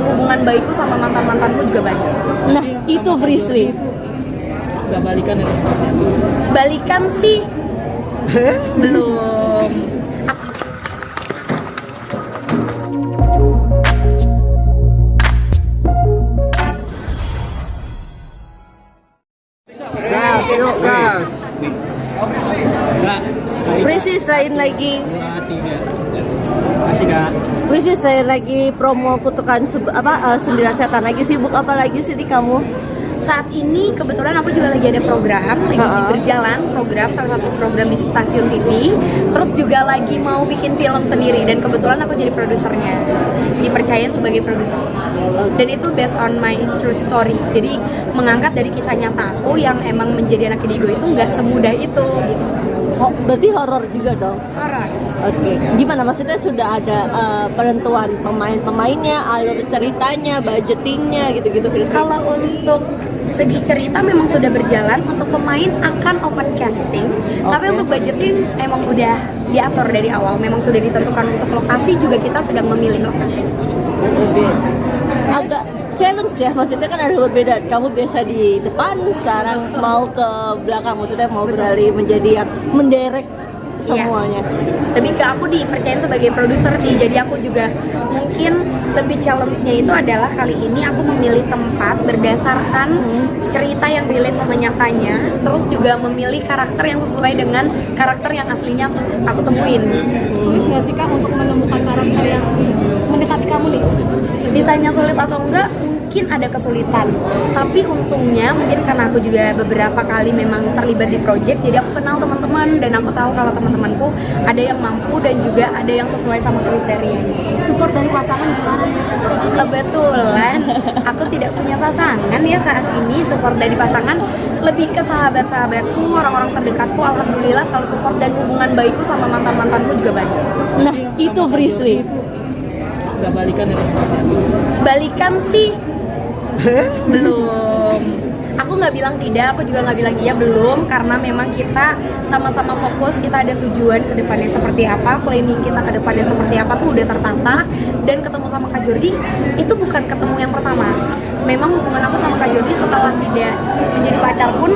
hubungan baikku sama mantan-mantanku juga baik. Nah, itu Frisly. Gak balikan itu seperti apa? Balikan sih belum. Gas, yuk gas. Enggak. Frisly selain lagi 2, 3. Kasih Kak. Frisly selain lagi promo kutukan 9 setan, lagi sibuk apa lagi sih di kamu? Saat ini kebetulan aku juga lagi ada program, lagi berjalan program, salah satu program di stasiun TV. Terus juga lagi mau bikin film sendiri dan kebetulan aku jadi produsernya, dipercayain sebagai produser. Dan itu based on my true story. Jadi mengangkat dari kisah nyata aku yang emang menjadi anak indigo itu nggak semudah itu. Gitu. Oh, berarti horor juga dong? Horor. Oke. Gimana maksudnya sudah ada penentuan pemain-pemainnya, alur ceritanya, budgetingnya gitu-gitu Frisly? Kalau untuk segi cerita memang sudah berjalan, untuk pemain akan open casting, tapi untuk budgeting emang udah diatur dari awal, memang sudah ditentukan. Untuk lokasi juga kita sedang memilih lokasi. Oke. Agak challenge ya, maksudnya kan ada berbeda. Kamu biasa di depan, sekarang mau ke belakang, maksudnya mau beralih menjadi yang menderek semuanya. Lebih ke aku dipercayain sebagai produser sih, jadi aku juga mungkin lebih challenge-nya itu adalah kali ini aku memilih tempat berdasarkan cerita yang relate sama nyatanya, terus juga memilih karakter yang sesuai dengan karakter yang aslinya aku temuin. Sulit nggak sih Kak untuk menemukan karakter yang mendekati kamu nih? Ditanya sulit atau enggak, mungkin ada kesulitan, tapi untungnya mungkin karena aku juga beberapa kali memang terlibat di project, jadi aku kenal teman-teman dan aku tahu kalau teman-temanku ada yang mampu dan juga ada yang sesuai sama kriterianya. Support dari pasangan gimana nih? Kebetulan aku tidak punya pasangan ya saat ini. Support dari pasangan lebih ke sahabat-sahabatku, orang-orang terdekatku, alhamdulillah selalu support, dan hubungan baikku sama mantan-mantanku juga baik. Nah, itu Frisly. Gak balikan itu seperti apa? Balikan sih belum. Aku nggak bilang tidak, aku juga nggak bilang iya, belum, karena memang kita sama-sama fokus, kita ada tujuan ke depannya seperti apa, planning kita ke depannya seperti apa tuh udah tertata. Dan ketemu sama Kak Jordi itu bukan ketemu yang pertama. Memang hubungan aku sama Kak Jordi setelah tidak menjadi pacar pun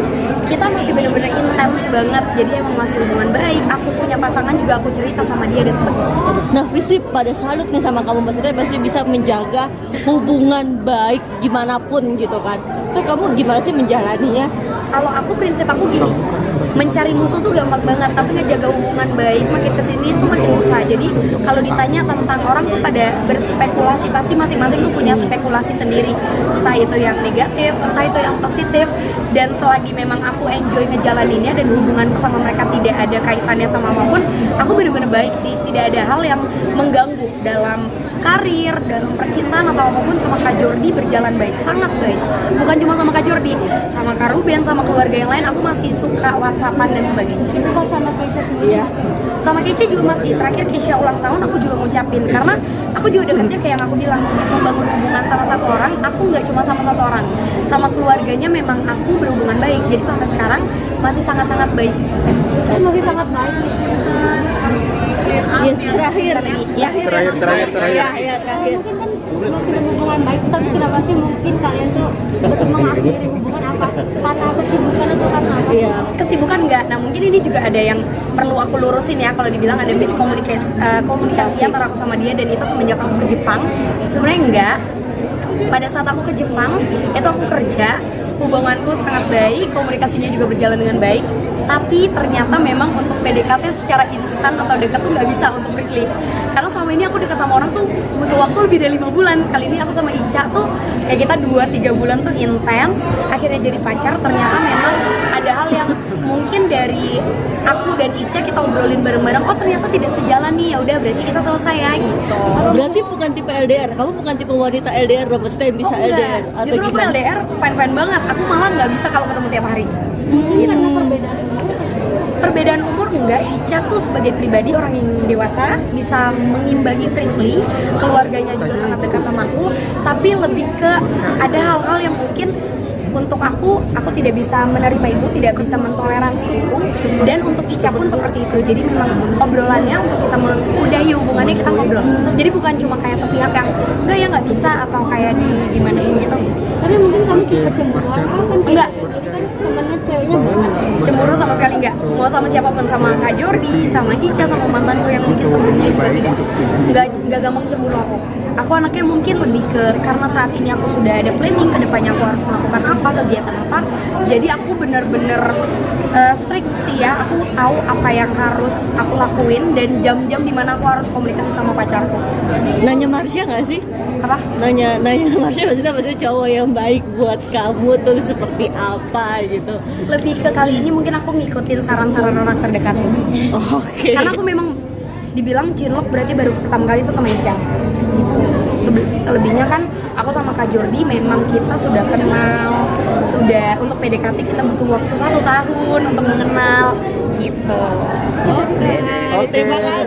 kita masih benar-benar intens banget. Jadi emang masih hubungan baik. Aku punya pasangan juga, aku cerita sama dia dan sebagainya. Nah, Frisly pada salut nih sama kamu, maksudnya masih bisa menjaga hubungan baik gimana pun gitu kan. Itu kamu gimana sih menjalaninya? Kalau aku, prinsip aku gini, mencari musuh tuh gampang banget, tapi ngejaga hubungan baik makin kesini tuh makin susah. Jadi kalau ditanya tentang orang tuh pada berspekulasi, pasti masing-masing tuh punya spekulasi sendiri, entah itu yang negatif, entah itu yang positif. Dan selagi memang aku enjoy ngejalaninnya dan hubunganku sama mereka tidak ada kaitannya sama apapun, aku bener-bener baik sih. Tidak ada hal yang mengganggu dalam karir, dalam percintaan atau apapun. Sama Kak Jordi berjalan baik, sangat baik. Bukan cuma sama Kak Jordi, sama Kak Ruben, sama keluarga yang lain aku masih suka WhatsAppan dan sebagainya. Itu kalau sama Keisha sendiri? Iya. Sama Keisha juga masih, terakhir Keisha ulang tahun aku juga ngucapin, karena aku juga deketnya kayak yang aku bilang, untuk membangun hubungan sama satu orang, aku nggak cuma sama satu orang, sama keluarganya memang aku berhubungan baik, jadi sampai sekarang masih sangat-sangat baik. Masih sangat baik nih. Yes, terakhir. Ya, Terakhir. Ya, terakhir. Mungkin kan masih ada hubungan baik, tapi kenapa sih mungkin kalian tuh mengakhiri hubungan apa? Karena kesibukan atau karena apa? Iya. kesibukan nggak? Nah mungkin ini juga ada yang perlu aku lurusin ya, kalau dibilang ada komunikasi antara aku sama dia, dan itu semenjak aku ke Jepang. Sebenarnya enggak. Pada saat aku ke Jepang itu aku kerja, hubunganku sangat baik, komunikasinya juga berjalan dengan baik. Tapi ternyata memang untuk PDKT secara instan atau dekat tuh nggak bisa untuk Frisly. Karena selama ini aku dekat sama orang tuh butuh waktu lebih dari 5 bulan. Kali ini aku sama Ica tuh kayak kita 2-3 bulan tuh intens. Akhirnya jadi pacar. Ternyata memang ada hal yang mungkin dari aku dan Ica kita obrolin bareng-bareng. Oh ternyata tidak sejalan nih. Ya udah berarti kita selesai ya gitu. Berarti bukan tipe LDR. Kamu bukan tipe wanita LDR dong, maksudnya yang bisa Oh, enggak. LDR atau Justru aku gimana? LDR fine-fine banget. Aku malah nggak bisa kalau ketemu tiap hari. Gitu. Perbedaan umur enggak, Ica tuh sebagai pribadi orang yang dewasa, bisa mengimbangi Frisly, keluarganya juga sangat dekat sama aku, tapi lebih ke ada hal-hal yang mungkin untuk aku tidak bisa menerima itu, tidak bisa mentoleransi itu, dan untuk Ica pun seperti itu. Jadi memang obrolannya untuk kita mengudahi hubungannya, kita ngobrol. Jadi bukan cuma kayak sepihak yang enggak ya nggak bisa atau kayak gimanain gitu. Tapi mungkin kamu tipe cemburuan kan? Enggak. Ini kan temennya ceweknya banget. Cemburu sama sekali enggak, mau sama siapapun, sama Kak Jordi, sama Ica, sama mantanku yang mungkin sebelumnya juga tidak, enggak gampang cemburu aku anaknya mungkin lebih ke, karena saat ini aku sudah ada planning kedepannya aku harus melakukan apa, kegiatan apa, jadi aku bener-bener strict sih ya, aku tahu apa yang harus aku lakuin dan jam-jam dimana aku harus komunikasi sama pacarku. Nanya Marsha nggak sih? Apa? Nanya Marsha maksudnya cowok yang baik buat kamu tuh seperti apa gitu. Lebih ke kali ini mungkin aku ngikutin saran-saran orang terdekatku sih. Oke. Karena aku memang dibilang cinlok berarti baru pertama kali itu sama Ica. Selebihnya kan aku sama Kak Jordi memang kita sudah kenal, sudah untuk PDKT kita butuh waktu 1 tahun untuk mengenal gitu. Oke. Terima kasih.